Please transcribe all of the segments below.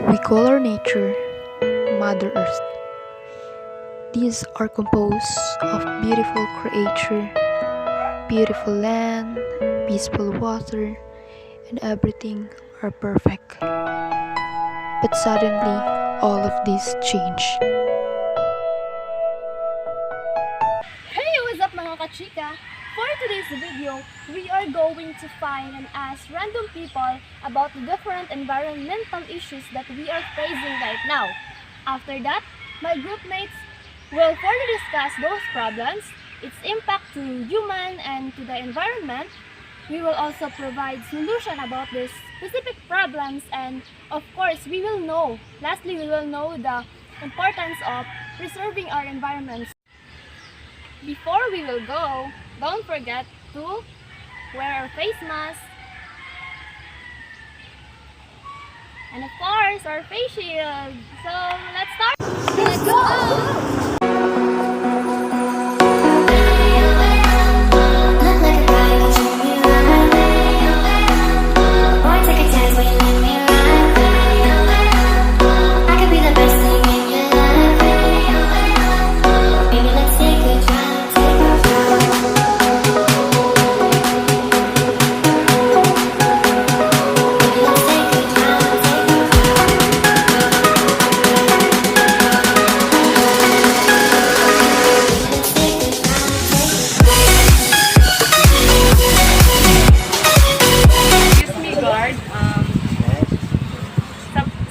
We call our nature Mother Earth. These are composed of beautiful creature, beautiful land, peaceful water, and everything are perfect. But suddenly, all of this change. Hey, what's up mga kachika? For today's video, we are going to find and ask random people about the different environmental issues that we are facing right now. After that, my group mates will further discuss those problems, its impact to human and to the environment. We will also provide solution about these specific problems, and of course, lastly we will know the importance of preserving our environment. Before we will go, don't forget to wear our face mask and of course our face shield. So let's start! Let's go! Excuse me, guard.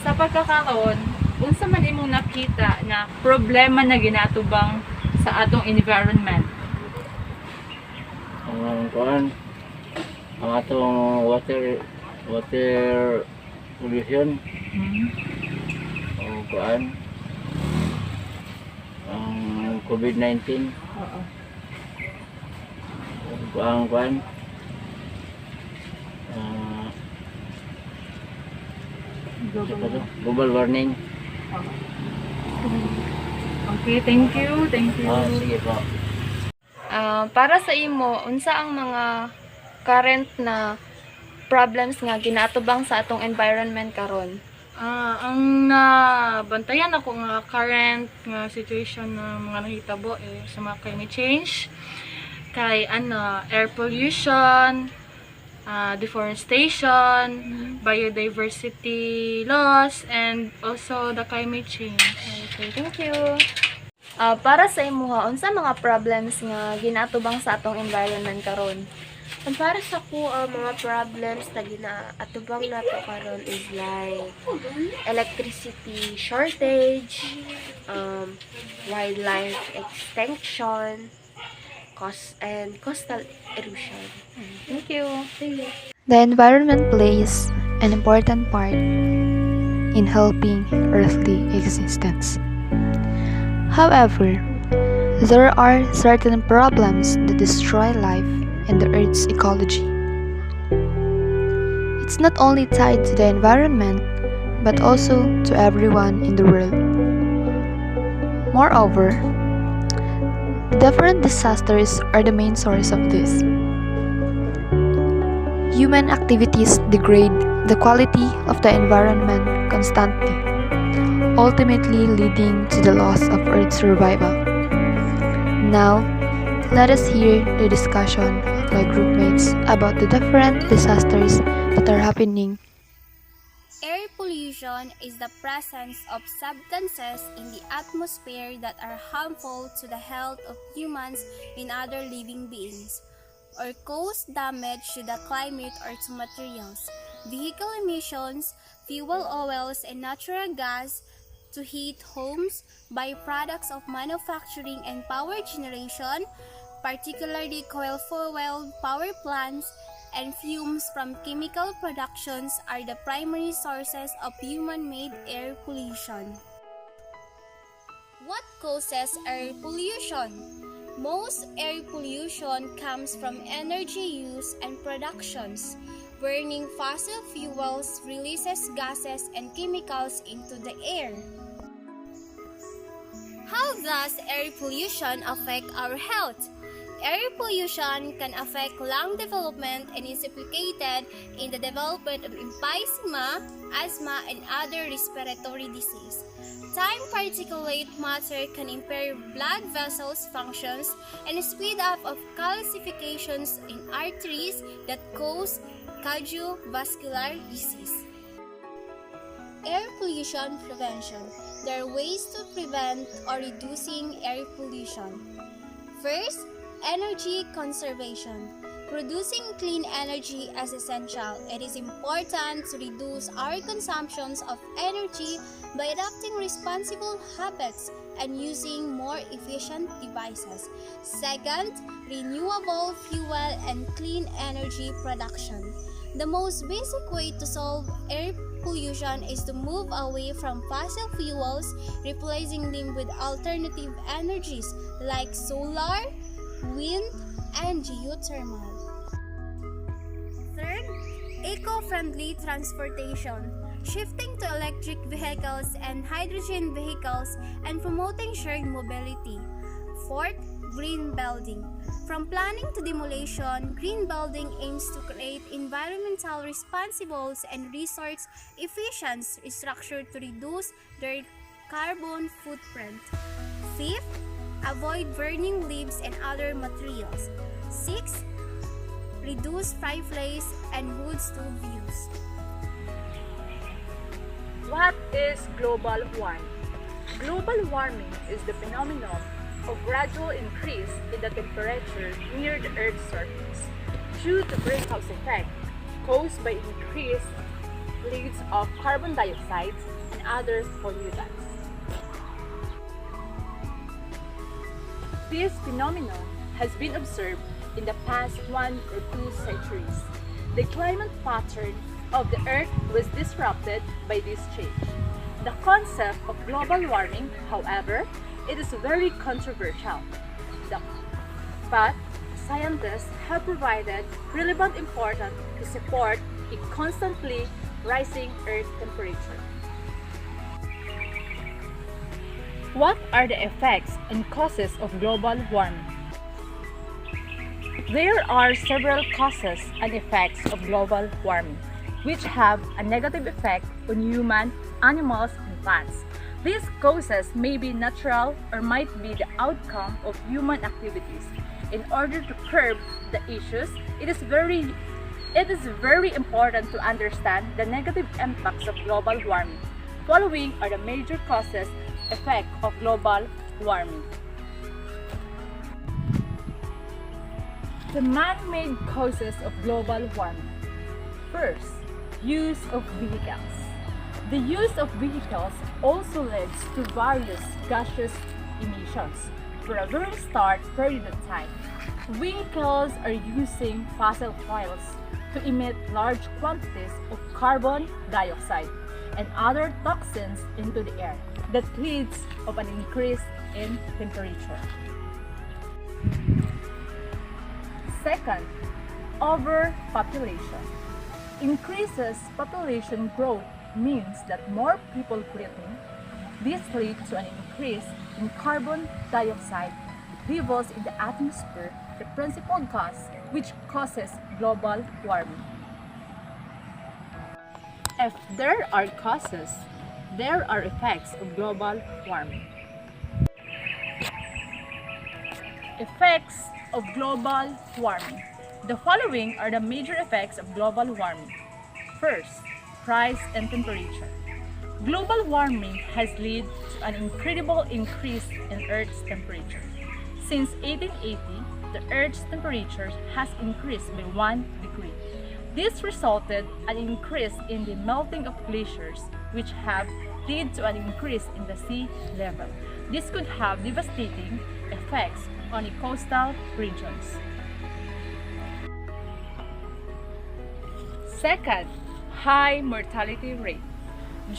Sa pagkakaroon, unsa man imong nakita na problema na ginatubang sa atong environment? Ang atong water pollution o ang COVID-19 Oo. ang global warming. Okay, thank you. Thank you. Sige po. Para sa imo, unsa ang mga current na problems nga ginatubang sa atong environment karon? Ang nabantayan ako nga current nga situation na mga nahitabo sa mga climate change kay air pollution, deforestation, biodiversity loss, and also the climate change. Okay, thank you. Para sa imo, unsa mga problems nga ginatubang sa atong environment karon? Ang para sa ko, mga problems na ginaatubang nato karon is like electricity shortage, wildlife extinction, coastal erosion. Thank you. The environment plays an important part in helping earthly existence. However, there are certain problems that destroy life and the Earth's ecology. It's not only tied to the environment, but also to everyone in the world. Moreover, different disasters are the main source of this. Human activities degrade the quality of the environment constantly, ultimately leading to the loss of Earth's survival. Now, let us hear the discussion of my groupmates about the different disasters that are happening. Air pollution is the presence of substances in the atmosphere that are harmful to the health of humans and other living beings, or cause damage to the climate or to materials. Vehicle emissions, fuel oils, and natural gas to heat homes, byproducts of manufacturing and power generation, particularly coal-fueled power plants, and fumes from chemical productions are the primary sources of human-made air pollution. What causes air pollution? Most air pollution comes from energy use and productions. Burning fossil fuels releases gases and chemicals into the air. How does air pollution affect our health? Air pollution can affect lung development and is implicated in the development of emphysema, asthma, and other respiratory disease. Time particulate matter can impair blood vessels functions and speed up of calcifications in arteries that cause cardiovascular disease. Air pollution prevention. There are ways to prevent or reducing air pollution. First, energy conservation. Producing clean energy is essential. It is important to reduce our consumptions of energy by adopting responsible habits and using more efficient devices. Second, renewable fuel and clean energy production. The most basic way to solve air pollution is to move away from fossil fuels, replacing them with alternative energies like solar, wind, and geothermal. Third, eco-friendly transportation. Shifting to electric vehicles and hydrogen vehicles and promoting shared mobility. Fourth, green building. From planning to demolition, green building aims to create environmental responsible and resource efficient structure to reduce their carbon footprint. Fifth, avoid burning leaves and other materials. Sixth, reduce fireplace and wood stove use. What is global warming? Global warming is the phenomenon of gradual increase in the temperature near the Earth's surface due to greenhouse effect caused by increased release of carbon dioxide and other pollutants. This phenomenon has been observed in the past 1 or 2 centuries. The climate pattern of the Earth was disrupted by this change. The concept of global warming, however, it is very controversial. But scientists have provided relevant importance to support a constantly rising Earth temperature. What are the effects and causes of global warming? There are several causes and effects of global warming, which have a negative effect on human, animals, and plants. These causes may be natural or might be the outcome of human activities. In order to curb the issues, it is very important to understand the negative impacts of global warming. Following are the major causes effect of global warming. The man-made causes of global warming. First, use of vehicles. The use of vehicles also leads to various gaseous emissions. For a very short period of time, vehicles are using fossil fuels to emit large quantities of carbon dioxide and other toxins into the air that leads of an increase in temperature. Second, overpopulation. Increases population growth means that more people breathing. This leads to an increase in carbon dioxide levels in the atmosphere, the principal gas which causes global warming. If there are causes, there are effects of global warming. Effects of global warming. The following are the major effects of global warming. First, rise in temperature. Global warming has led to an incredible increase in Earth's temperature. Since 1880, the Earth's temperature has increased by 1 degree. This resulted in an increase in the melting of glaciers, which have led to an increase in the sea level. This could have devastating effects on the coastal regions. Second, high mortality rate.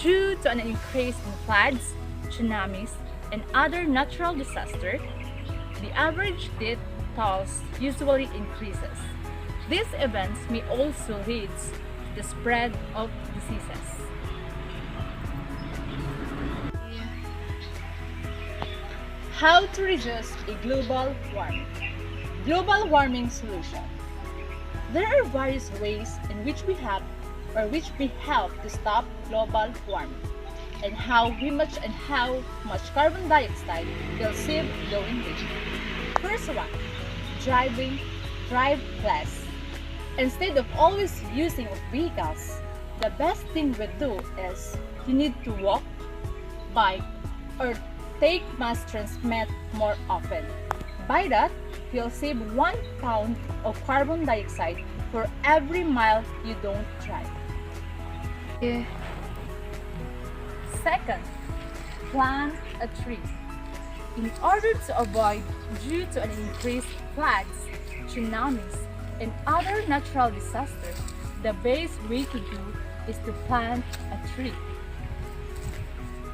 Due to an increase in floods, tsunamis, and other natural disasters, the average death toll usually increases. These events may also lead to the spread of diseases. How to reduce a global warming? Global warming solution. There are various ways in which we help to stop global warming and how much carbon dioxide will save going green. First one, drive less. Instead of always using vehicles, the best thing we do is you need to walk, bike, or take mass transit more often. By that, you'll save 1 pound of carbon dioxide for every mile you don't drive. Yeah. Second, plant a tree. In order to avoid due to an increased floods, tsunamis, and other natural disasters, the best way to do is to plant a tree.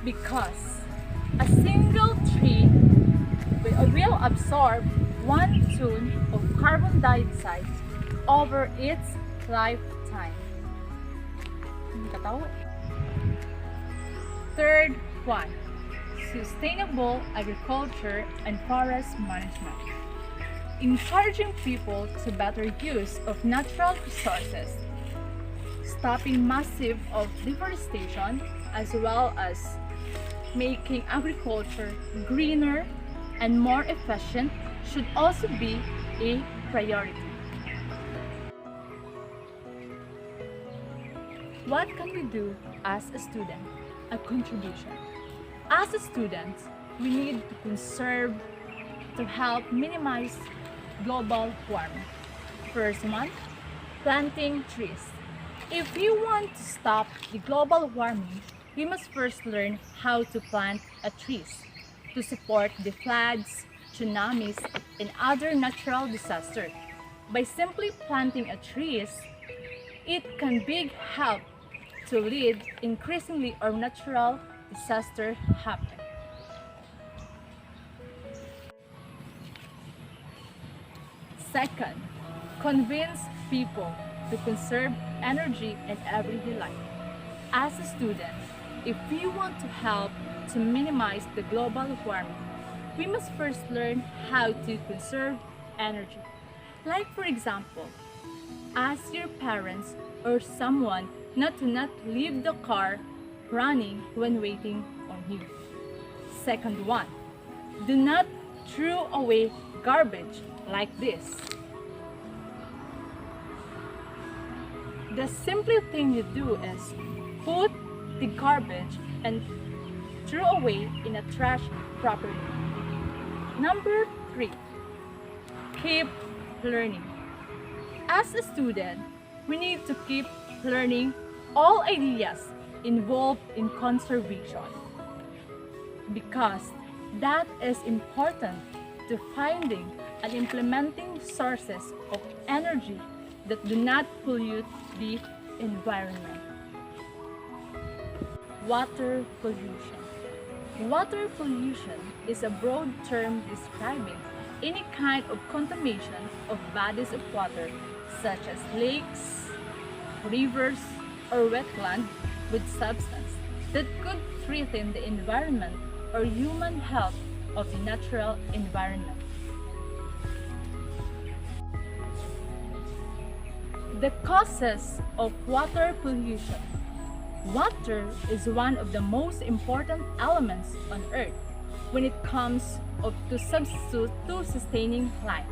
Because a single tree will absorb 1 ton of carbon dioxide over its lifetime. Third one, sustainable agriculture and forest management. Encouraging people to better use of natural resources, stopping massive of deforestation, as well as making agriculture greener and more efficient should also be a priority. What can we do as a student? A contribution. As a student, we need to conserve to help minimize global warming. First one, planting trees. If you want to stop the global warming, we must first learn how to plant trees to support the floods, tsunamis, and other natural disasters. By simply planting trees, it can big help to lead increasingly our natural disaster happen. Second, convince people to conserve energy in everyday life. As a student, if we want to help to minimize the global warming, we must first learn how to conserve energy. Like for example, ask your parents or someone not to leave the car running when waiting on you. Second one, do not throw away garbage like this. The simple thing you do is put the garbage and throw away in a trash properly. Number 3, keep learning. As a student, we need to keep learning all ideas involved in conservation because that is important to finding and implementing sources of energy that do not pollute the environment. Water pollution. Water pollution is a broad term describing any kind of contamination of bodies of water such as lakes, rivers, or wetlands with substance that could threaten the environment or human health of the natural environment. The causes of water pollution. Water is one of the most important elements on Earth when it comes to substitute to sustaining life.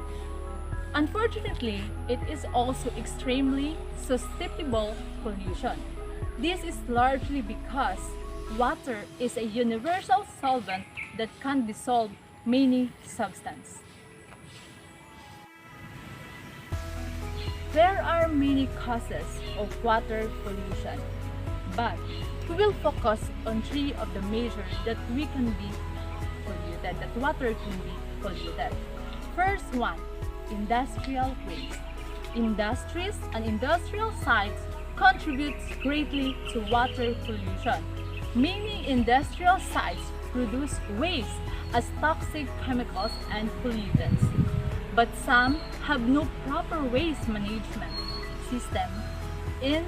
Unfortunately, it is also extremely susceptible to pollution. This is largely because water is a universal solvent that can dissolve many substances. There are many causes of water pollution, but we will focus on 3 of the measures that water can be polluted. First one, industrial waste. Industries and industrial sites contribute greatly to water pollution. Many industrial sites produce waste as toxic chemicals and pollutants, but some have no proper waste management system in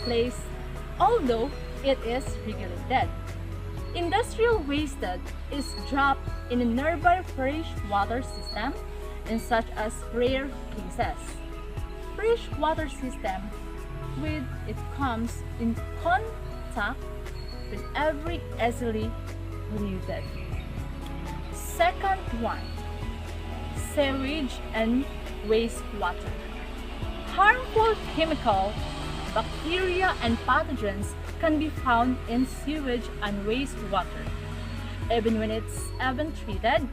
place, although it is regulated. Industrial waste is dropped in a nearby fresh water system in such as rare cases. Fresh water system, with it comes in contact with every easily polluted. Second one, sewage and wastewater. Harmful chemical, bacteria and pathogens can be found in sewage and wastewater. Even when it's treated,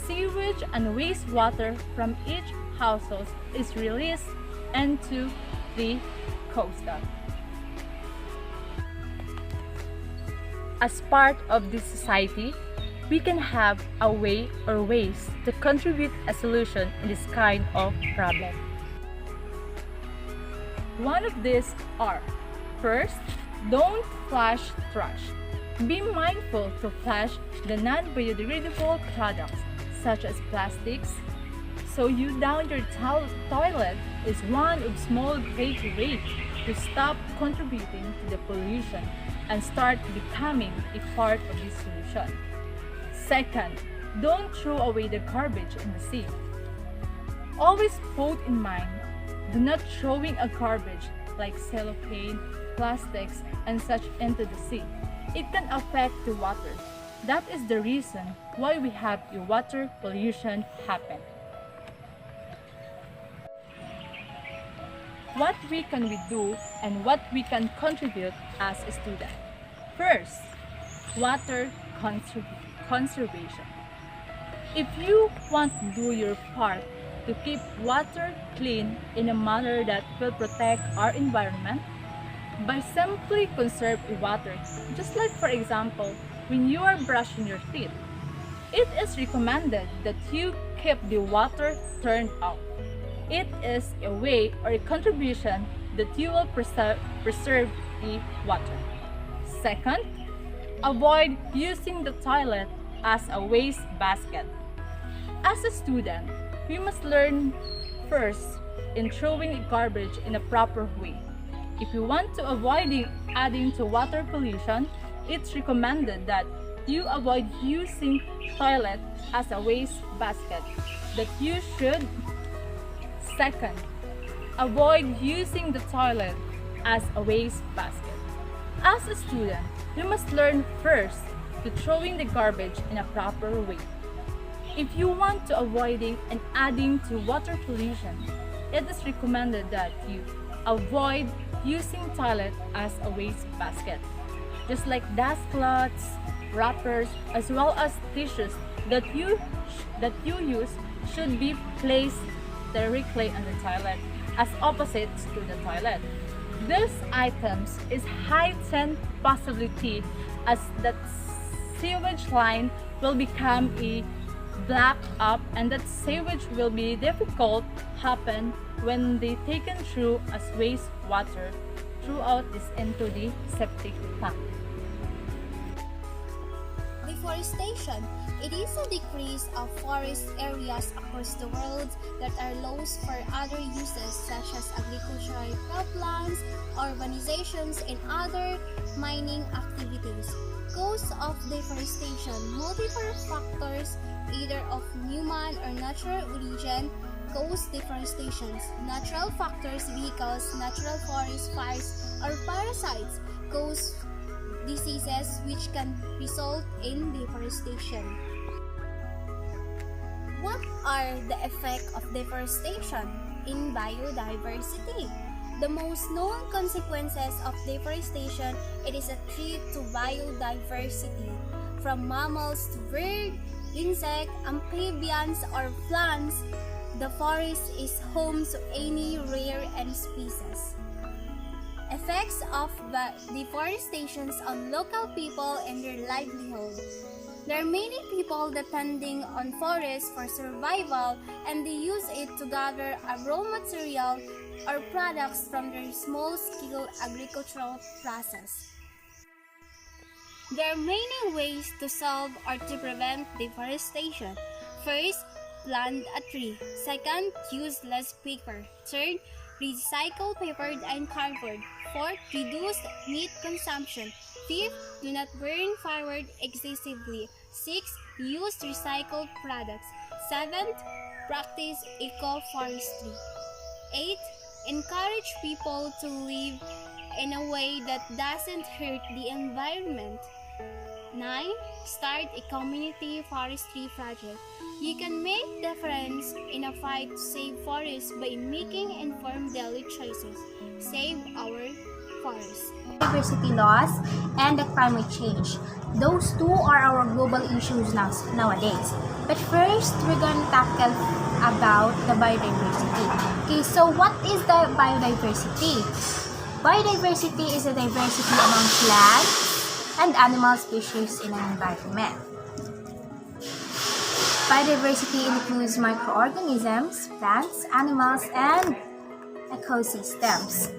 sewage and wastewater from each household is released into the coastal. As part of this society, we can have a way or ways to contribute a solution in this kind of problem. One of these are: first, don't flush trash. Be mindful to flush the non-biodegradable products such as plastics. So you down your toilet is one of small great ways to stop contributing to the pollution and start becoming a part of the solution. Second, don't throw away the garbage in the sea. Always put in mind, do not throwing a garbage like cellophane, plastics, and such into the sea. It can affect the water. That is the reason why we have a water pollution happen. What can we do and what we can contribute as a student? First, water conservation. If you want to do your part to keep water clean in a manner that will protect our environment, by simply conserve water, just like for example, when you are brushing your teeth, it is recommended that you keep the water turned off. It is a way or a contribution that you will preserve the water. Second, avoid using the toilet as a waste basket. As a student, we must learn first in throwing garbage in a proper way. If you want to avoid adding to water pollution, it's recommended that you avoid using toilet as a waste basket. That you should. Second, avoid using the toilet as a waste basket. As a student, you must learn first to throwing the garbage in a proper way. If you want to avoiding and adding to water pollution, it is recommended that you avoid using toilet as a waste basket. Just like dust cloths, wrappers, as well as tissues that you use should be placed directly on the toilet as opposites to the toilet. These items is heightened possibility as that sewage line will become a black up and that sewage will be difficult happen when they taken through as wastewater throughout this into the septic tank. Deforestation. It is a decrease of forest areas across the world that are lost for other uses such as agricultural croplands, urbanizations, and other mining activities. Cause of deforestation. Multiple factors, either of human or natural origin, cause deforestation. Natural factors, vehicles, natural forest fires, or parasites cause diseases which can result in deforestation. What are the effects of deforestation in biodiversity? The most known consequences of deforestation, it is a threat to biodiversity, from mammals to birds, insects, amphibians, or plants. The forest is home to any rare species. Effects of deforestation on local people and their livelihood. There are many people depending on forests for survival, and they use it to gather a raw material or products from their small-scale agricultural process. There are many ways to solve or to prevent deforestation. First, plant a tree. Second, use less paper. Third, recycle paper and cardboard. Fourth, reduce meat consumption. Fifth, do not burn firewood excessively. Sixth, use recycled products. Seventh, practice eco-forestry. 8. Encourage people to live in a way that doesn't hurt the environment. 9. Start a community forestry project. You can make difference in a fight to save forests by making informed daily choices. Save our forests. Biodiversity loss and the climate change. Those two are our global issues nowadays. But first, we're going to tackle about the biodiversity. Okay, so what is the biodiversity? Biodiversity is a diversity among plants and animal species in an environment. Biodiversity includes microorganisms, plants, animals, and ecosystems.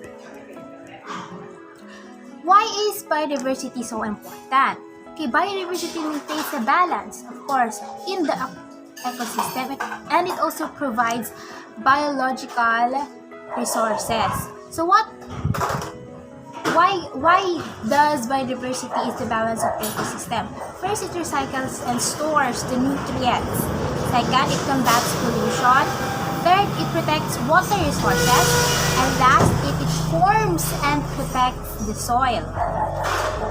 Why is biodiversity so important? Okay, biodiversity maintains a balance, of course, in the ecosystem, and it also provides biological resources. So why does biodiversity is the balance of the ecosystem? First, it recycles and stores the nutrients. Second, it combats pollution. Third, it protects water resources. And last, it forms and protects the soil.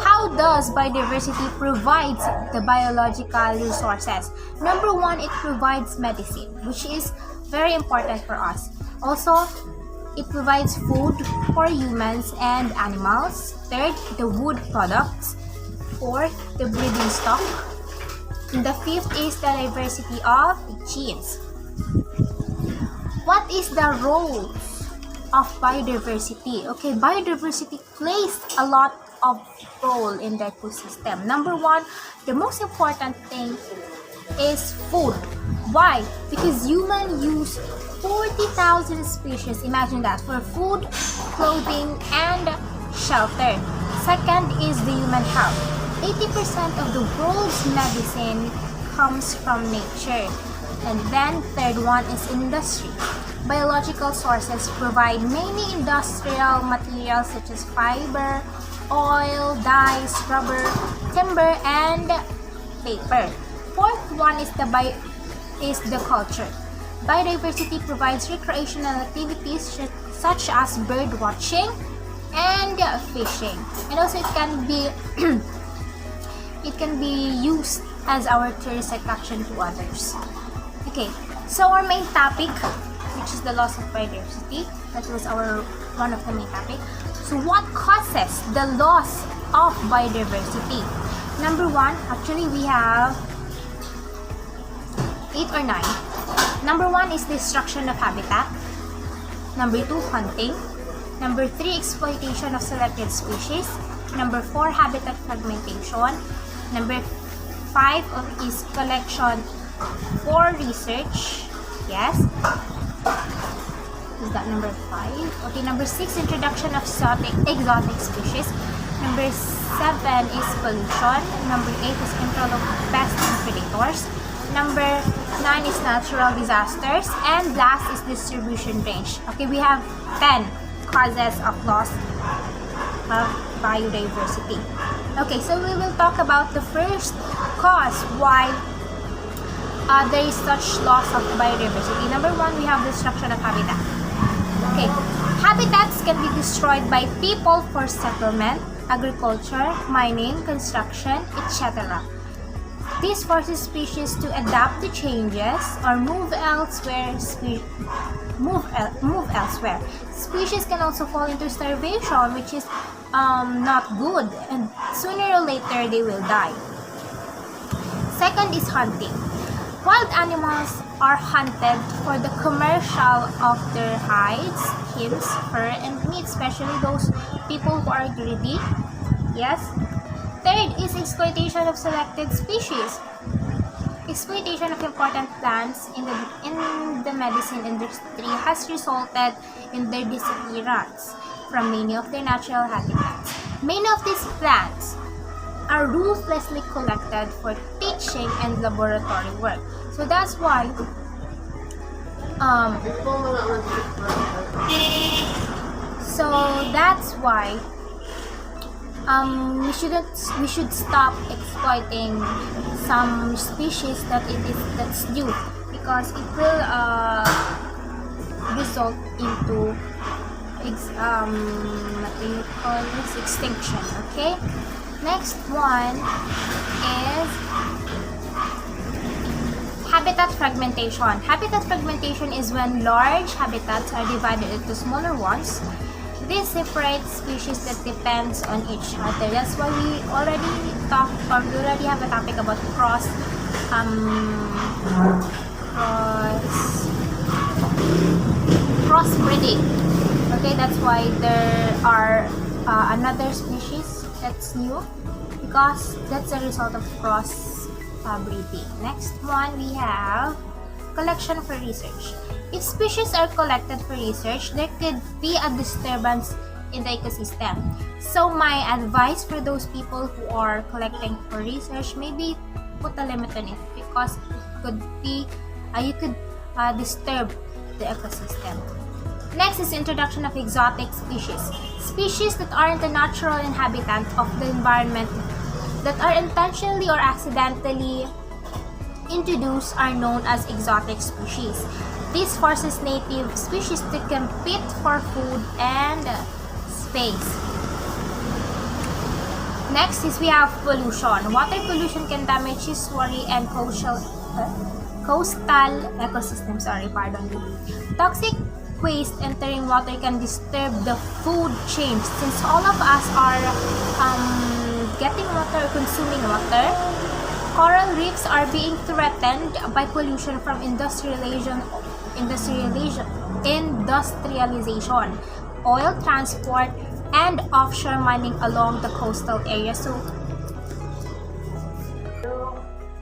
How does biodiversity provide the biological resources? Number one, it provides medicine, which is very important for us. Also, it provides food for humans and animals. Third, the wood products. Fourth, the breeding stock. And the fifth is the diversity of genes. What is the role of biodiversity? Okay, biodiversity plays a lot of role in the ecosystem. Number one, the most important thing is food. Why? Because humans use 40,000 species, imagine that, for food, clothing, and shelter. Second is the human health. 80% of the world's medicine comes from nature. And then third one is industry. Biological sources provide many industrial materials such as fiber, oil, dyes, rubber, timber, and paper. Fourth one is the culture. Biodiversity provides recreational activities such as bird watching and fishing. And also it can be used as our tourist attraction to others. Okay, so our main topic, which is the loss of biodiversity, that was one of the main topic. So what causes the loss of biodiversity? Number one, actually we have 8 or 9. Number one is destruction of habitat. Number 2, hunting. Number 3, exploitation of selected species. Number 4, habitat fragmentation. Number 5 is collection for research. Yes. Is that number 5? Okay, number 6, introduction of exotic species. Number 7 is pollution. Number 8 is control of pests and predators. Number 9 is natural disasters. And last is distribution range. Okay, we have 10 causes of loss of biodiversity. Okay, so we will talk about the first cause why there is such loss of biodiversity. Number 1, we have destruction of habitat. Okay, habitats can be destroyed by people for settlement, agriculture, mining, construction, etc. This forces species to adapt to changes or move elsewhere. Species can also fall into starvation, which is not good, and sooner or later they will die. Second is hunting. Wild animals are hunted for the commercial of their hides, skins, fur, and meat, especially those people who are greedy. Yes. Third is exploitation of selected species. Exploitation of important plants in the medicine industry has resulted in their disappearance from many of their natural habitats. Many of these plants are ruthlessly collected for teaching and laboratory work. So that's why we should stop exploiting some species that's new, because it will result into what do you call this, extinction. Okay, next one is habitat fragmentation. Habitat fragmentation is when large habitats are divided into smaller ones. This separates species that depends on each other. That's why we already have a topic about crossbreeding. Okay, that's why there are another species that's new, because that's a result of breeding. Next one, we have collection for research. If species are collected for research, there could be a disturbance in the ecosystem. So my advice for those people who are collecting for research, maybe put a limit on it, because it could be you could disturb the ecosystem. Next is introduction of exotic species. Species that aren't the natural inhabitant of the environment, that are intentionally or accidentally introduced, are known as exotic species. This forces native species to compete for food and space. Next is we have pollution. Water pollution can damage estuary and coastal ecosystem. Toxic waste entering water can disturb the food chain. Since all of us are getting water or consuming water, coral reefs are being threatened by pollution from industrialization, oil transport, and offshore mining along the coastal area.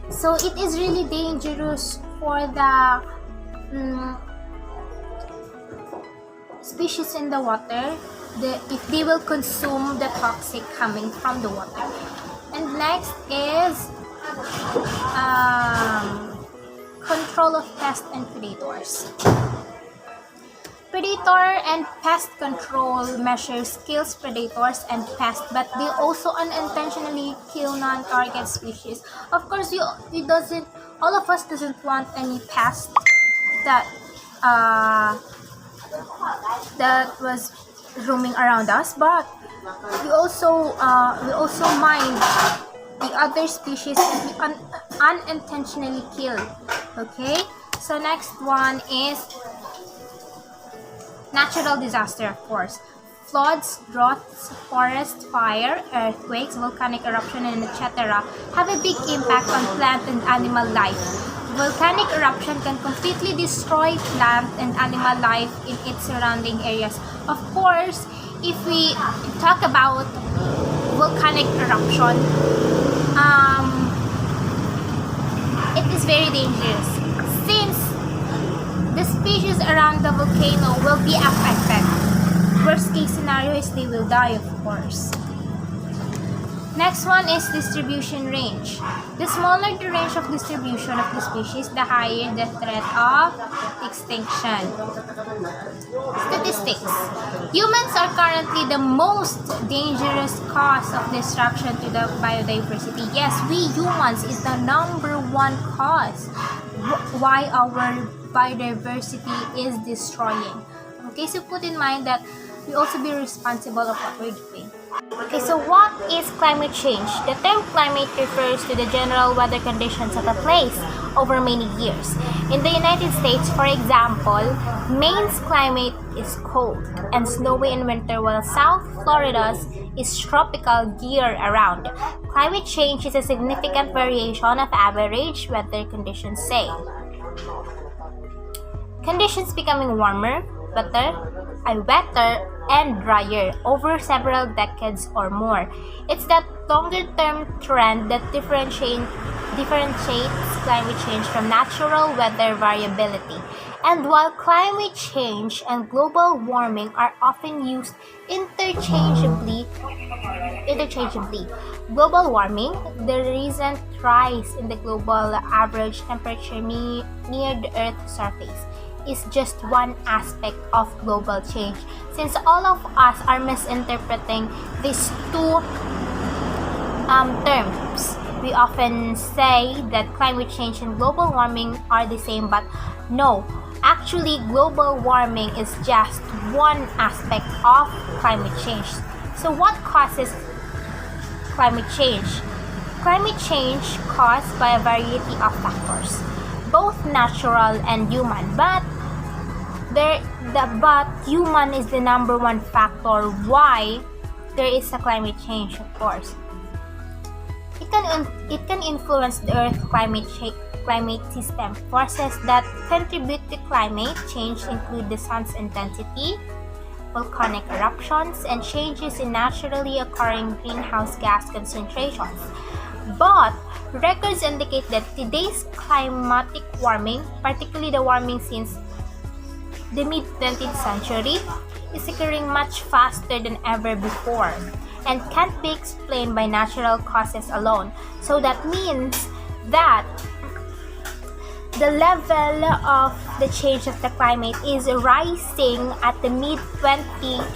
So it is really dangerous for the species in the water if they will consume the toxic coming from the water. And next is control of pests and predators. Predator and pest control measures kills predators and pests, but they also unintentionally kill non-target species. Of course, all of us doesn't want any pest that was roaming around us, but we also mind the other species that we unintentionally kill. Okay, so next one is natural disaster, of course. Floods, droughts, forest fire, earthquakes, volcanic eruption, and etc. have a big impact on plant and animal life. Volcanic eruption can completely destroy plant and animal life in its surrounding areas. Of course, if we talk about volcanic eruption, it is very dangerous, since the species around the volcano will be affected. Worst case scenario is they will die, of course. Next one is distribution range. The smaller the range of distribution of the species, the higher the threat of extinction. Statistics. Humans are currently the most dangerous cause of destruction to the biodiversity. Yes, we humans is the number one cause why our biodiversity is destroying. Okay, so put in mind that we also be responsible of what we're doing. Okay, so what is climate change? The term climate refers to the general weather conditions of a place over many years. In the United States, for example, Maine's climate is cold and snowy in winter, while South Florida's is tropical year-round. Climate change is a significant variation of average weather conditions, say. Conditions becoming warmer, wetter, and drier over several decades or more. It's that longer-term trend that differentiates climate change from natural weather variability. And while climate change and global warming are often used interchangeably, global warming, the recent rise in the global average temperature near the Earth's surface, is just one aspect of global change, since all of us are misinterpreting these two terms. We we often say that climate change and global warming are the same, but no. Actually, global warming is just one aspect of climate change. So what causes climate change? Climate change caused by a variety of factors, both natural and human, but human is the number one factor why there is a climate change, of course. It can influence the Earth climate system. Forces that contribute to climate change include the sun's intensity, volcanic eruptions, and changes in naturally occurring greenhouse gas concentrations. But records indicate that today's climatic warming, particularly the warming since the mid-20th century, is occurring much faster than ever before and can't be explained by natural causes alone. So that means that the level of the change of the climate is rising at the mid-20th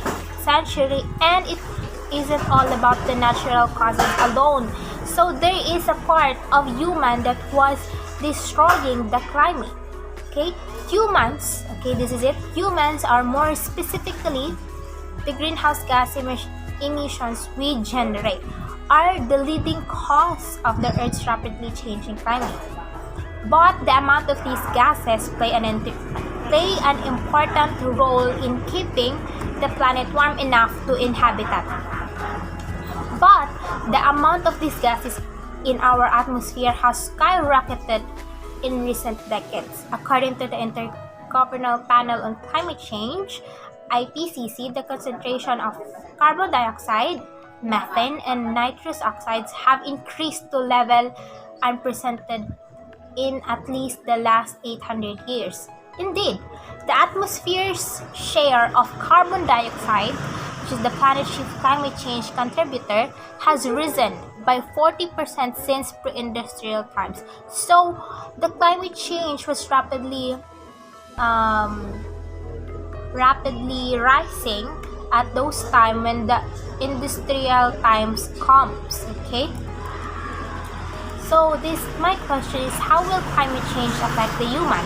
century, and it isn't all about the natural causes alone. So there is a part of human that was destroying the climate. Okay, humans, this is it. Humans are more specifically the greenhouse gas emissions we generate are the leading cause of the Earth's rapidly changing climate. But the amount of these gases play an important role in keeping the planet warm enough to inhabit it. But the amount of these gases in our atmosphere has skyrocketed in recent decades. According to the Intergovernmental Panel on Climate Change, IPCC, the concentration of carbon dioxide, methane, and nitrous oxides have increased to level unprecedented in at least the last 800 years. Indeed, the atmosphere's share of carbon dioxide, which is the planet's chief climate change contributor, has risen by 40% since pre-industrial times. So, the climate change was rapidly rising at those times when the industrial times comes. Okay. So my question is, how will climate change affect the human?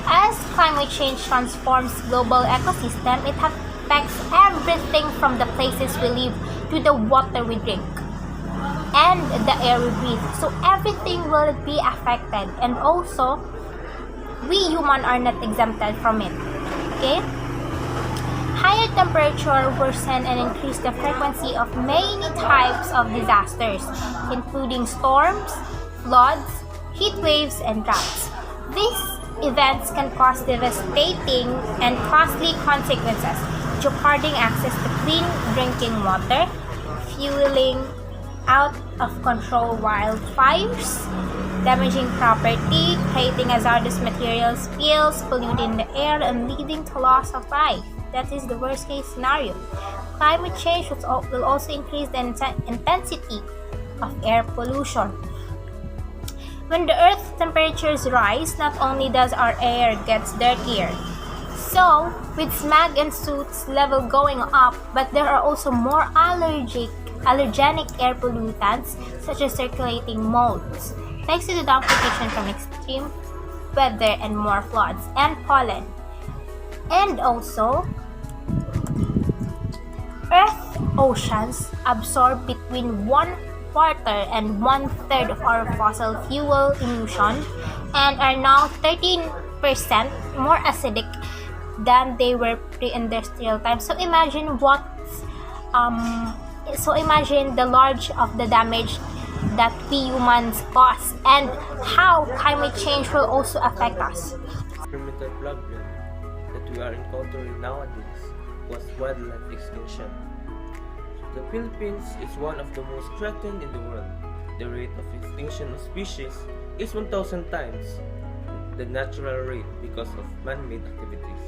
As climate change transforms global ecosystem, it affects everything from the places we live to the water we drink and the air we breathe. So everything will be affected, and also we human are not exempted from it. Okay? Higher temperature worsen and increase the frequency of many types of disasters, including storms, floods, heat waves, and droughts. These events can cause devastating and costly consequences, jeopardizing access to clean drinking water, fueling out of control wildfires, damaging property, creating hazardous materials spills, polluting the air, and leading to loss of life. That is the worst case scenario. Climate change will also increase the intensity of air pollution. When the Earth's temperatures rise, not only does our air get dirtier, so with smog and soot's level going up, but there are also more allergenic air pollutants such as circulating molds, thanks to the degradation from extreme weather and more floods and pollen. And also, Earth oceans absorb between 1/4 and 1/3 of our fossil fuel emission and are now 13% more acidic than they were pre-industrial times. So imagine the large of the damage that we humans cause, and how climate change will also affect us. Environmental problem that we are encountering nowadays was wildlife extinction. The Philippines is one of the most threatened in the world. The rate of extinction of species is 1,000 times the natural rate because of man-made activities.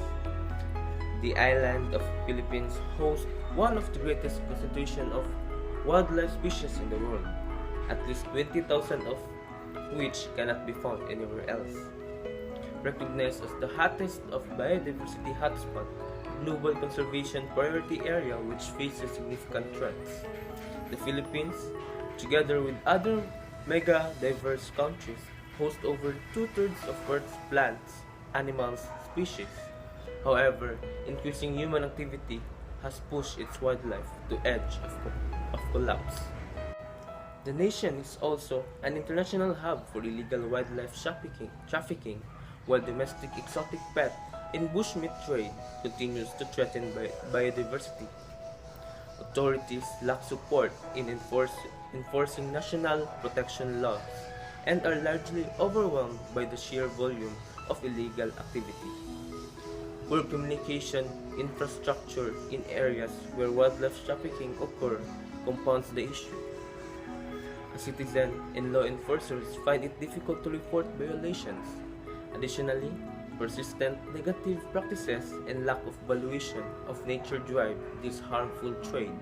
The island of Philippines hosts one of the greatest concentration of wildlife species in the world, at least 20,000 of which cannot be found anywhere else. Recognized as the hottest of biodiversity hotspot, global conservation priority area which faces significant threats, the Philippines, together with other Mega diverse countries host over two-thirds of Earth's plants, animals, species. However, increasing human activity has pushed its wildlife to edge of collapse. The nation is also an international hub for illegal wildlife trafficking, while domestic exotic pet and bushmeat trade continues to threaten biodiversity. Authorities lack support in enforcing national protection laws and are largely overwhelmed by the sheer volume of illegal activity. Poor communication infrastructure in areas where wildlife trafficking occur compounds the issue. Citizens and law enforcers find it difficult to report violations. Additionally, persistent negative practices and lack of valuation of nature drive this harmful trade.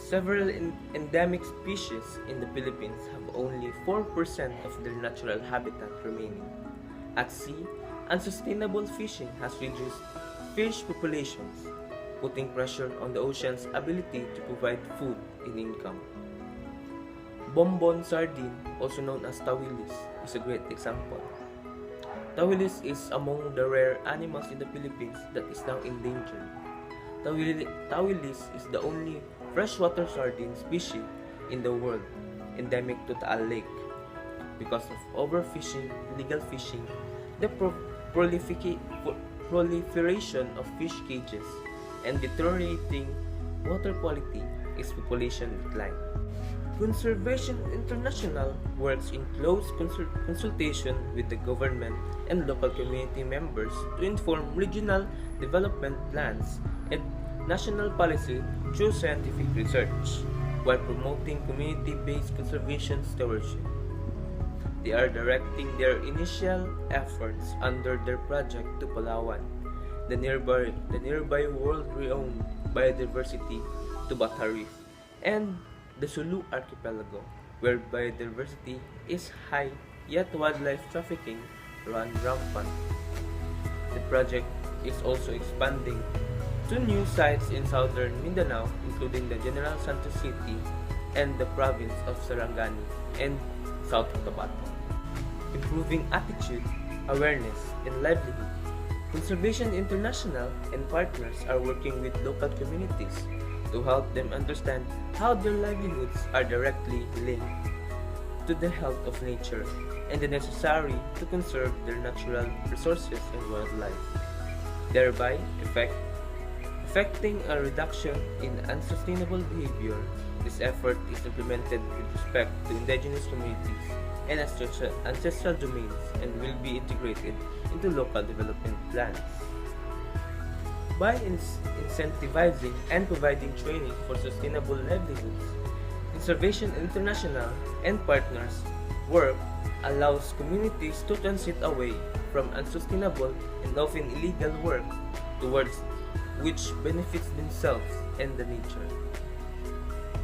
Several endemic species in the Philippines have only 4% of their natural habitat remaining. At sea, unsustainable fishing has reduced fish populations, putting pressure on the ocean's ability to provide food and income. Bonbon sardine, also known as tawilis, is a great example. Tawilis is among the rare animals in the Philippines that is now endangered. Tawilis is the only freshwater sardine species in the world endemic to Taal Lake. Because of overfishing, illegal fishing, the proliferation of fish cages, and deteriorating water quality, its population decline. Conservation International works in close consultation with the government and local community members to inform regional development plans and national policy through scientific research, while promoting community-based conservation stewardship. They are directing their initial efforts under their project to Palawan, the nearby world-renowned biodiversity to Bata Reef, and the Sulu Archipelago, where biodiversity is high yet wildlife trafficking runs rampant. The project is also expanding to new sites in southern Mindanao, including the General Santos City and the province of Sarangani and South Cotabato. Improving attitude, awareness, and livelihood. Conservation International and partners are working with local communities to help them understand how their livelihoods are directly linked to the health of nature and the necessary to conserve their natural resources and wildlife, thereby effecting a reduction in unsustainable behavior. This effort is implemented with respect to indigenous communities and ancestral domains and will be integrated into local development plans. By incentivizing and providing training for sustainable livelihoods, Conservation International and partners' work allows communities to transit away from unsustainable and often illegal work towards which benefits themselves and the nature.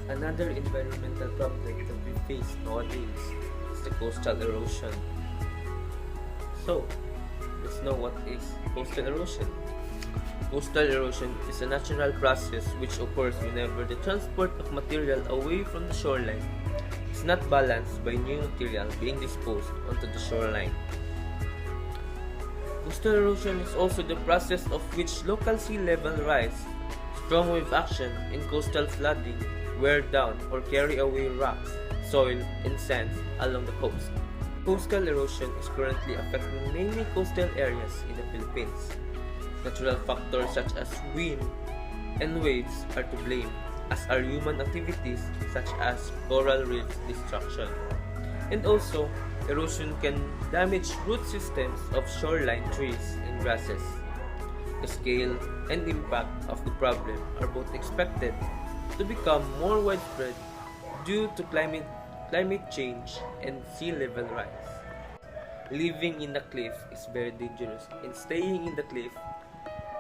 Another environmental problem that we face nowadays is the coastal erosion. So, let's know what is coastal erosion. Coastal erosion is a natural process which occurs whenever the transport of material away from the shoreline is not balanced by new material being disposed onto the shoreline. Coastal erosion is also the process of which local sea level rise, strong wave action, and coastal flooding wear down or carry away rocks, soil, and sands along the coast. Coastal erosion is currently affecting mainly coastal areas in the Philippines. Natural factors such as wind and waves are to blame, as are human activities such as coral reef destruction. And also, erosion can damage root systems of shoreline trees and grasses. The scale and impact of the problem are both expected to become more widespread due to climate change and sea level rise. Living in the cliff is very dangerous, and staying in the cliff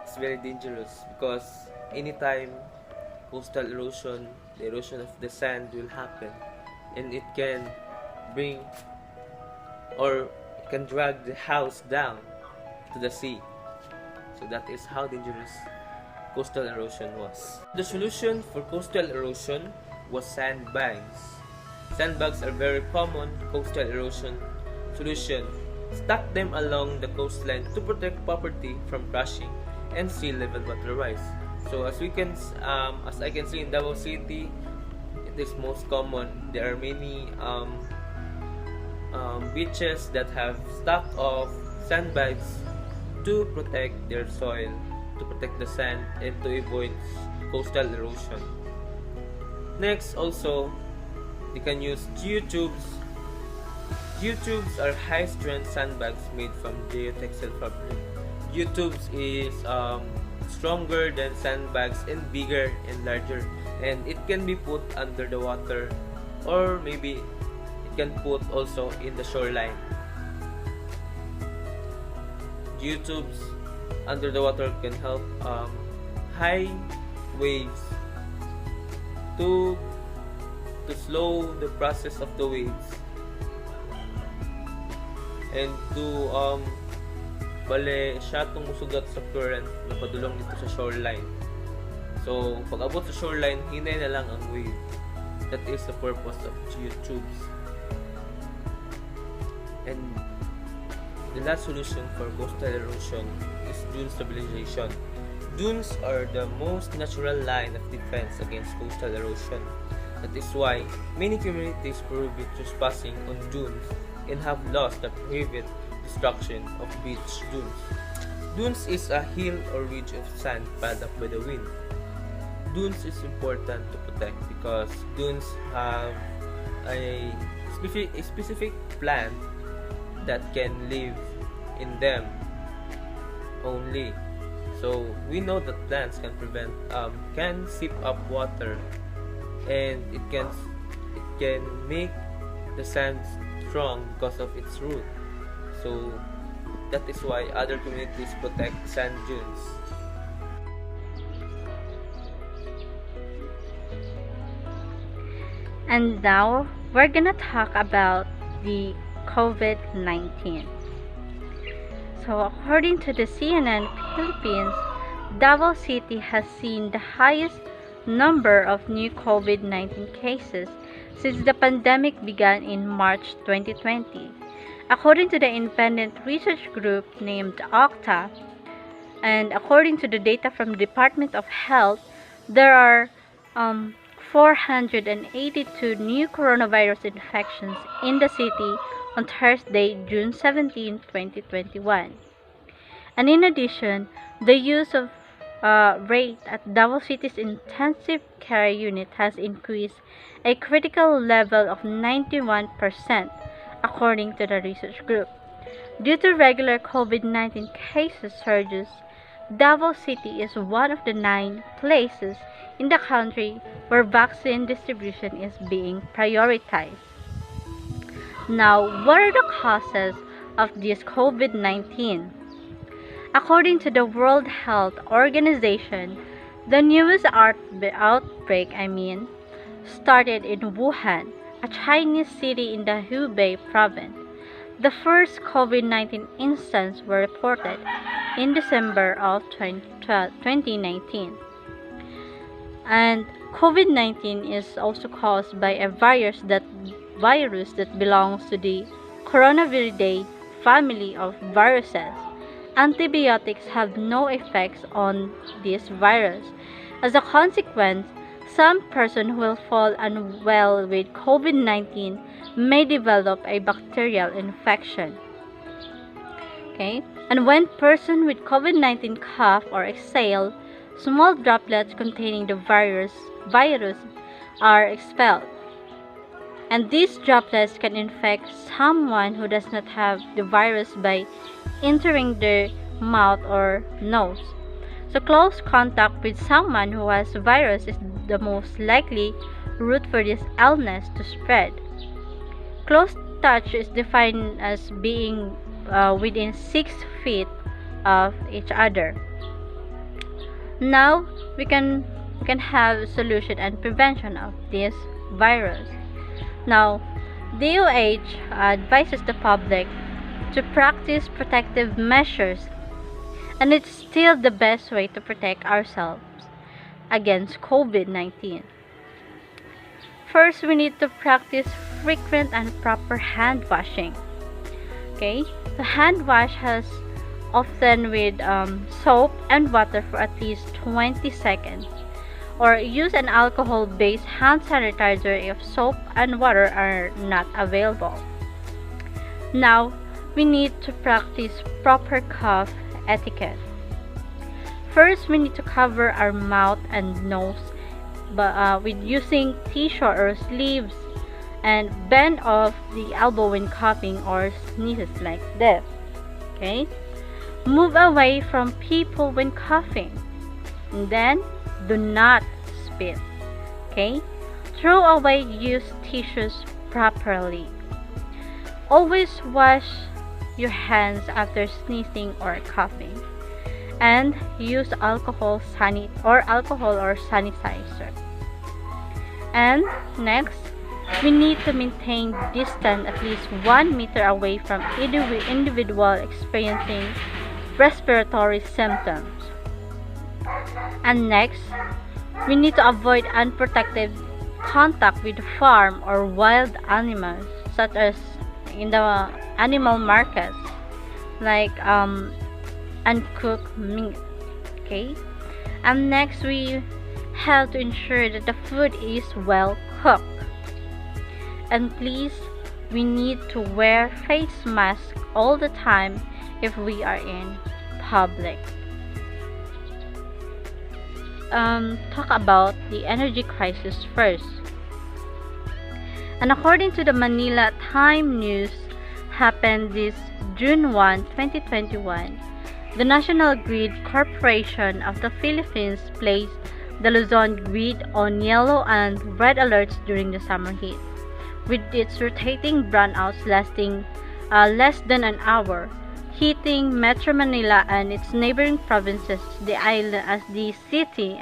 is very dangerous because anytime coastal erosion, the erosion of the sand will happen, and it can bring or it can drag the house down to the sea. So that is how dangerous coastal erosion was. The solution for coastal erosion was sandbanks. Sandbags are very common coastal erosion solution. Stack them along the coastline to protect property from crashing and sea level water rise. So as I can see in Davao City, it is most common. There are many beaches that have stack of sandbags to protect their soil, to protect the sand, and to avoid coastal erosion. Next, also, you can use geotubes. Geotubes are high-strength sandbags made from geotextile fabric. Geotubes is stronger than sandbags and bigger and larger, and it can be put under the water, or maybe it can put also in the shoreline. Geotubes under the water can help high waves to slow the process of the waves and to bale siya itong musugat sa current na padulong dito sa shoreline. So pag abot sa shoreline, hinay na lang ang wave. That is the purpose of geotubes. And the last solution for coastal erosion is dune stabilization. Dunes are the most natural line of defense against coastal erosion. That is why many communities prohibit trespassing on dunes and have laws that prohibit destruction of beach dunes. Dunes is a hill or ridge of sand piled up by the wind. Dunes is important to protect because dunes have a specific plant that can live in them only. So we know that plants can sip up water, and it can make the sand strong because of its root. So that is why other communities protect sand dunes. And now we're gonna talk about the COVID-19. So according to the CNN Philippines, Davao City has seen the highest number of new COVID-19 cases since the pandemic began in March 2020. According to the independent research group named Okta, and according to the data from the Department of Health, there are 482 new coronavirus infections in the city on Thursday, June 17, 2021. And in addition, the use of rate at Davao City's intensive care unit has increased a critical level of 91%, according to the research group. Due to regular COVID-19 cases surges, Davao City is one of the 9 places in the country where vaccine distribution is being prioritized. Now, what are the causes of this COVID-19? According to the World Health Organization, the newest outbreak started in Wuhan, a Chinese city in the Hubei province. The first COVID-19 instance were reported in December of 2019. And COVID-19 is also caused by a virus that belongs to the Coronaviridae family of viruses. Antibiotics have no effects on this virus. As a consequence, some person who will fall unwell with COVID-19 may develop a bacterial infection. Okay? And when person with COVID-19 cough or exhale, small droplets containing the virus are expelled. And these droplets can infect someone who does not have the virus by entering their mouth or nose. So close contact with someone who has virus is the most likely route for this illness to spread. Close touch is defined as being within 6 feet of each other. Now we can have solution and prevention of this virus. Now, DOH advises the public to practice protective measures, and it's still the best way to protect ourselves against COVID-19. First, we need to practice frequent and proper hand washing. Okay, the hand wash has often with soap and water for at least 20 seconds, or use an alcohol-based hand sanitizer if soap and water are not available. Now, we need to practice proper cough etiquette. First, we need to cover our mouth and nose with using tissue or sleeves, and bend off the elbow when coughing or sneezes like this. Okay? Move away from people when coughing. And then, do not spit. Okay? Throw away used tissues properly. Always wash your hands after sneezing or coughing. And use alcohol or sanitizer. And next, we need to maintain distance at least 1 meter away from individual experiencing respiratory symptoms. And next, we need to avoid unprotected contact with farm or wild animals, such as in the animal markets, like uncooked meat. Okay, and next we have to ensure that the food is well cooked. And please, we need to wear face masks all the time if we are in public. Talk about the energy crisis first. And according to the Manila Time News, happened this June 1, 2021, the National Grid Corporation of the Philippines placed the Luzon grid on yellow and red alerts during the summer heat, with its rotating brownouts lasting less than an hour, hitting Metro Manila and its neighboring provinces, the island as the city,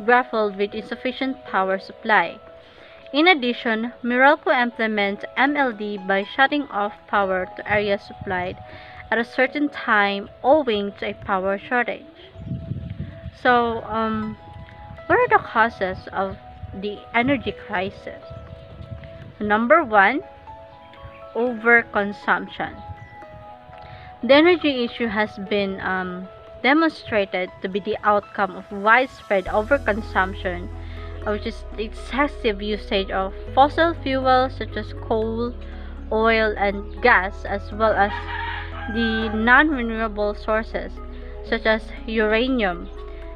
grappled with insufficient power supply. In addition, Meralco implements MLD by shutting off power to areas supplied at a certain time owing to a power shortage. So, what are the causes of the energy crisis? Number 1, overconsumption. The energy issue has been demonstrated to be the outcome of widespread overconsumption, which is excessive usage of fossil fuels such as coal, oil, and gas, as well as the non-renewable sources such as uranium.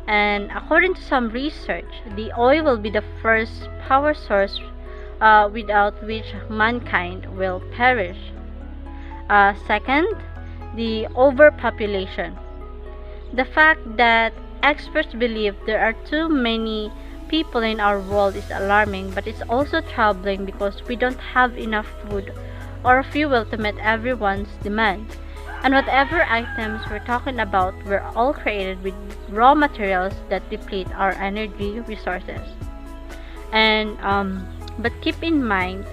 And according to some research, the oil will be the first power source without which mankind will perish. Second, the overpopulation. The fact that experts believe there are too many people in our world is alarming, but it's also troubling because we don't have enough food or fuel to meet everyone's demand. And whatever items we're talking about were all created with raw materials that deplete our energy resources. And but keep in mind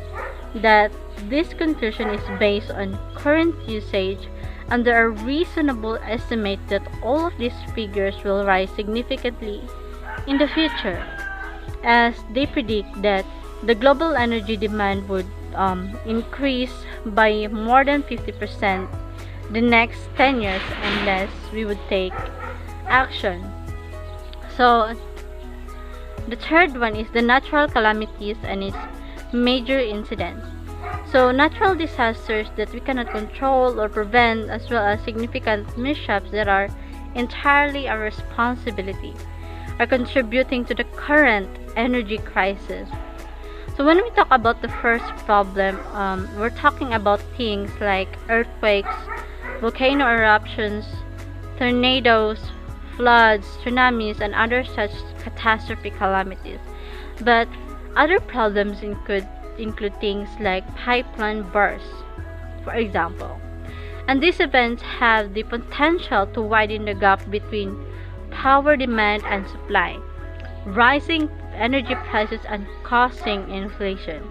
that this conclusion is based on current usage, and there are reasonable estimates that all of these figures will rise significantly in the future, as they predict that the global energy demand would increase by more than 50% the next 10 years unless we would take action. So the third one is the natural calamities and its major incidents. So natural disasters that we cannot control or prevent, as well as significant mishaps that are entirely our responsibility, are contributing to the current energy crisis. So when we talk about the first problem, we're talking about things like earthquakes, volcano eruptions, tornadoes, floods, tsunamis, and other such catastrophic calamities. But other problems include things like pipeline bursts, for example. And these events have the potential to widen the gap between power demand and supply, rising energy prices and causing inflation.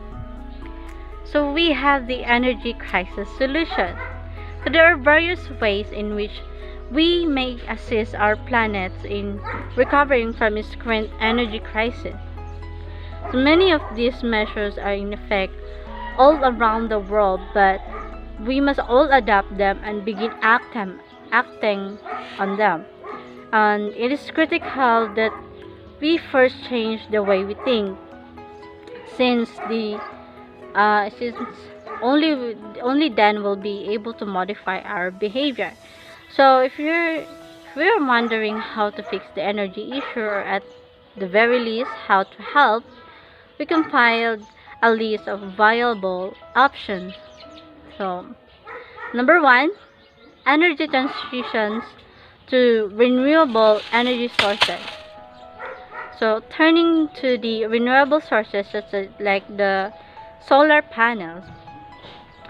So we have the energy crisis solution. So there are various ways in which we may assist our planet in recovering from its current energy crisis. So many of these measures are in effect all around the world, but we must all adapt them and begin acting on them. And it is critical that we first change the way we think, since since only then we'll be able to modify our behavior. So if you're wondering how to fix the energy issue, or at the very least how to help, we compiled a list of viable options. So number one, energy transitions to renewable energy sources. So turning to the renewable sources such as like the solar panels,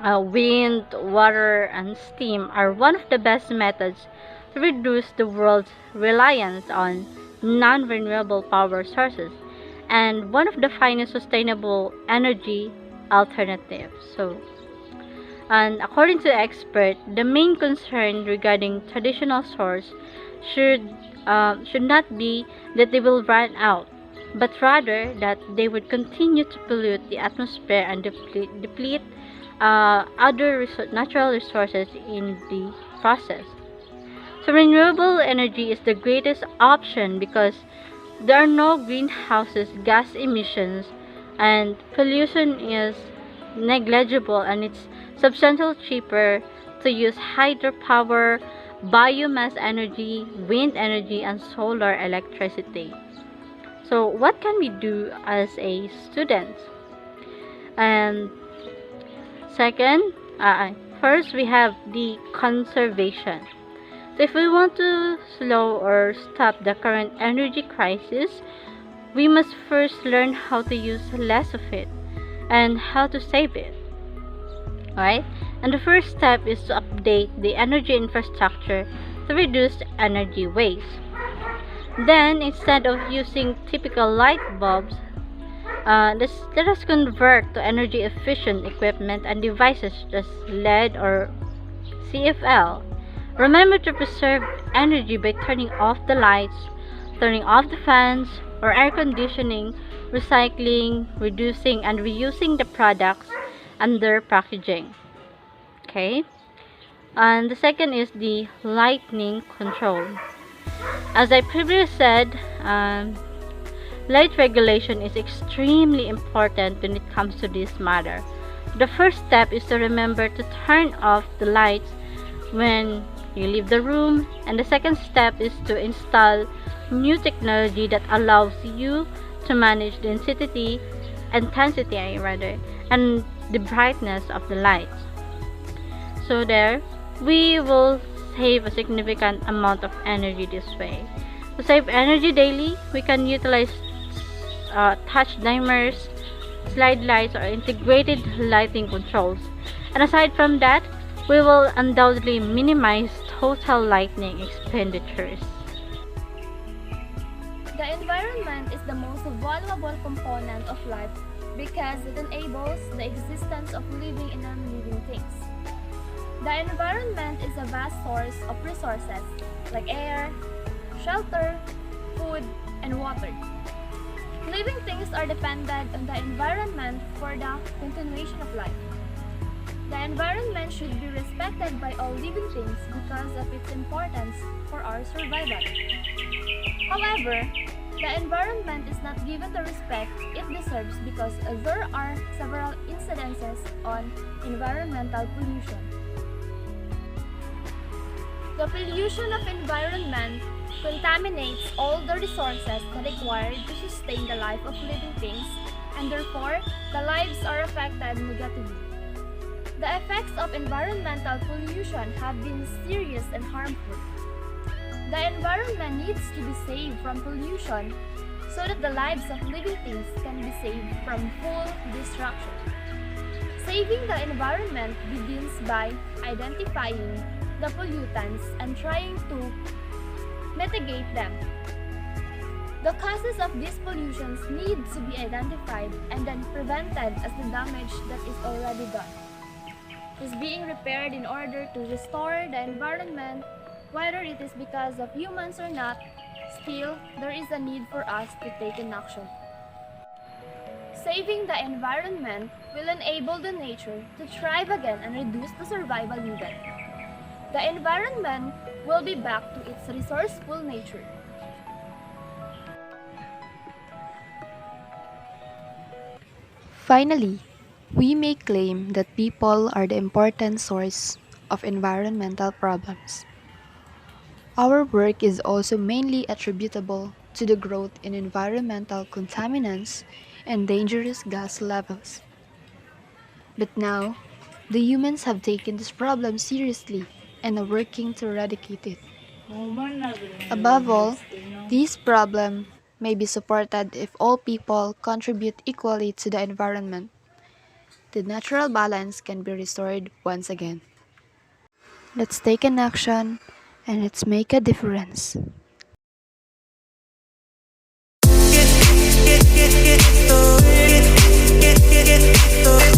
wind, water, and steam are one of the best methods to reduce the world's reliance on non-renewable power sources, and one of the finest sustainable energy alternatives. So, and according to experts, the main concern regarding traditional source should should not be that they will run out, but rather that they would continue to pollute the atmosphere and deplete other natural resources in the process. So renewable energy is the greatest option because there are no greenhouse gas emissions, and pollution is negligible, and it's substantially cheaper to use hydropower, biomass energy, wind energy, and solar electricity. So what can we do as a student? And second, first we have the conservation. So if we want to slow or stop the current energy crisis, we must first learn how to use less of it and how to save it. Right? And the first step is to update the energy infrastructure to reduce energy waste. Then, instead of using typical light bulbs, let us convert to energy efficient equipment and devices such as LED or CFL. Remember to preserve energy by turning off the lights, turning off the fans or air conditioning, recycling, reducing, and reusing the products and their packaging. Okay? And the second is the lighting control. As I previously said, light regulation is extremely important when it comes to this matter. The first step is to remember to turn off the lights when you leave the room, and the second step is to install new technology that allows you to manage the intensity and the brightness of the lights. So there, we will save a significant amount of energy this way. To save energy daily, we can utilize touch dimers, slide lights, or integrated lighting controls. And aside from that, we will undoubtedly minimize total lighting expenditures. The environment is the most valuable component of life because it enables the existence of living and non-living things. The environment is a vast source of resources like air, shelter, food, and water. Living things are dependent on the environment for the continuation of life. The environment should be respected by all living things because of its importance for our survival. However, the environment is not given the respect it deserves because there are several incidences on environmental pollution. The pollution of environment contaminates all the resources required to sustain the life of living things, and therefore, the lives are affected negatively. The effects of environmental pollution have been serious and harmful. The environment needs to be saved from pollution so that the lives of living things can be saved from full destruction. Saving the environment begins by identifying the pollutants and trying to mitigate them. The causes of these pollutions need to be identified and then prevented as the damage that is already done is being repaired in order to restore the environment. Whether it is because of humans or not, still there is a need for us to take an action. Saving the environment will enable the nature to thrive again and reduce the survival needed. The environment will be back to its resourceful nature. Finally, we may claim that people are the important source of environmental problems. Our work is also mainly attributable to the growth in environmental contaminants and dangerous gas levels. But now, the humans have taken this problem seriously and are working to eradicate it. Above all, this problem may be supported if all people contribute equally to the environment. The natural balance can be restored once again. Let's take an action and let's make a difference. Get